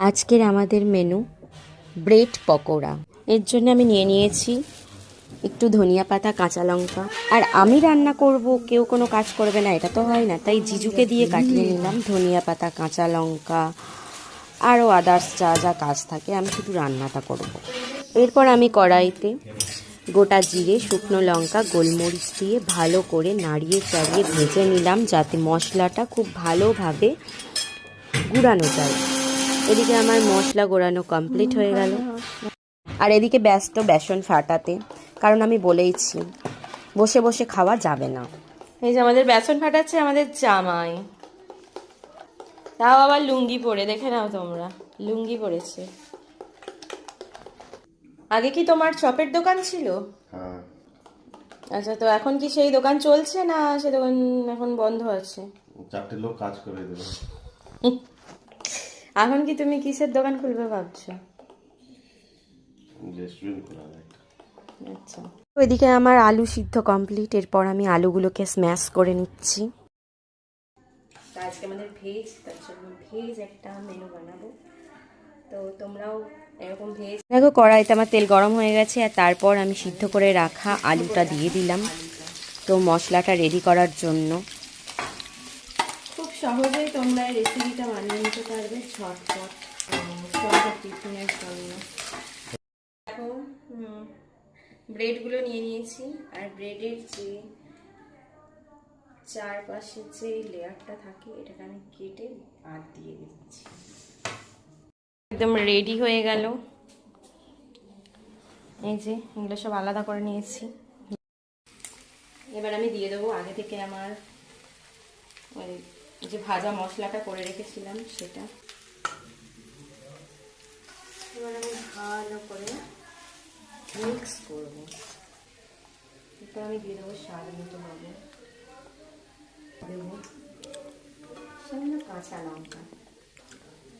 আজকের আমাদের menu bread pakora. এর জন্য আমি নিয়ে নিয়েছি একটু ধনিয়া পাতা, কাঁচা লঙ্কা। আর আমি রান্না করব, কেউ কোনো কাজ করবে না, এটা তো হয় না, তাই জিজুকে দিয়ে কাটিয়ে নিলাম ধনিয়া পাতা, কাঁচা লঙ্কা, আরও আদার্স যা যা কাজ থাকে, আমি শুধু রান্নাটা করব। এরপর আমি কড়াইতে গোটা জিরে, শুকনো লঙ্কা, গোলমরিচ দিয়ে ভালো করে নাড়িয়ে চাড়িয়ে ভেজে নিলাম, যাতে মশলাটা খুব ভালোভাবে গুঁড়ানো যায়। এদিকে আমার মশলা গোড়ানো কমপ্লিট হয়ে গেল, আর এদিকে ব্যস্ত বেসন ফাটাতে, কারণ আমি বলেইছি বসে বসে খাওয়া যাবে না। এই যে আমাদের বেসন ফাটাচ্ছে আমাদের জামাই, তাও আবার লুঙ্গি পরে, দেখে নাও তোমরা, লুঙ্গি পরেছে। আগে কি তোমার চপের দোকান ছিল? হ্যাঁ। আচ্ছা, তো এখন কি সেই দোকান চলছে না সে দোকান এখন বন্ধ আছে? 4টে লোক কাজ করে দেবে। এখন কি তুমি কিসের দোকান খুলবে ভাবছো? রেস্টুরেন্ট খোলা একটা। আচ্ছা, ওইদিকে আমার আলু সিদ্ধ কমপ্লিট, এরপর আমি আলুগুলোকে স্ম্যাশ করে নিচ্ছি। আজকে আমাদের ভেজ, তার জন্য ভেজ একটা মেনু বানাবো, তো তোমরাও এরকম ভেজ। দেখো কড়াইতে আমার তেল গরম হয়ে গেছে, আর তারপর আমি সিদ্ধ করে রাখা আলুটা দিয়ে দিলাম তো মশলাটা রেডি করার জন্য। খুব সহজেই তোমরা এই রেসিপিটা বানিয়ে নিতে পারবে ঝটপট সন্ধ্যার টিফিনের জন্য। দেখো, ব্রেডগুলো নিয়ে নিয়েছি, আর ব্রেডের যে চারপাশে যে লেয়ারটা থাকে এটাকে আমি কেটে বাদ দিয়ে দিচ্ছি। একদম রেডি হয়ে গেল। এই যে এগুলো সব আলাদা করে নিয়েছি। এবার আমি দিয়ে দেবো আগে থেকে আমার ওই যে ভাজা মশলাটা করে রেখেছিলাম সেটা। এবার আমি ভালো করে মিক্স করবো। এরপর আমি দিয়ে দেবো স্বাদ মতো লবণ, দেবো সামান্য কাঁচা লঙ্কা,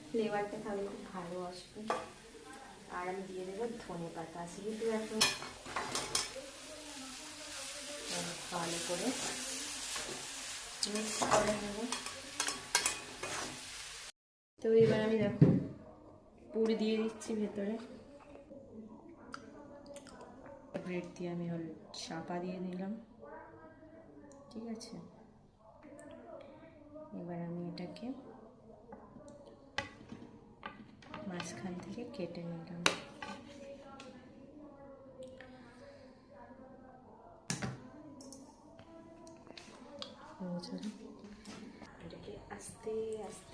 ফ্লেভারটা তাহলে খুব ভালো আসবে। আর আমি দিয়ে দেবো ধনে পাতা, যেহেতু এখন ভালো করে মিক্স করে নেব। তো এবার আমি দেখো পুর দিয়ে দিচ্ছি ভেতরে, ব্রেড দিয়ে আমি চাপা দিয়ে দিলাম। ঠিক আছে, এবার আমি এটাকে মাঝখান থেকে কেটে নিলাম। এটাকে আস্তে আস্তে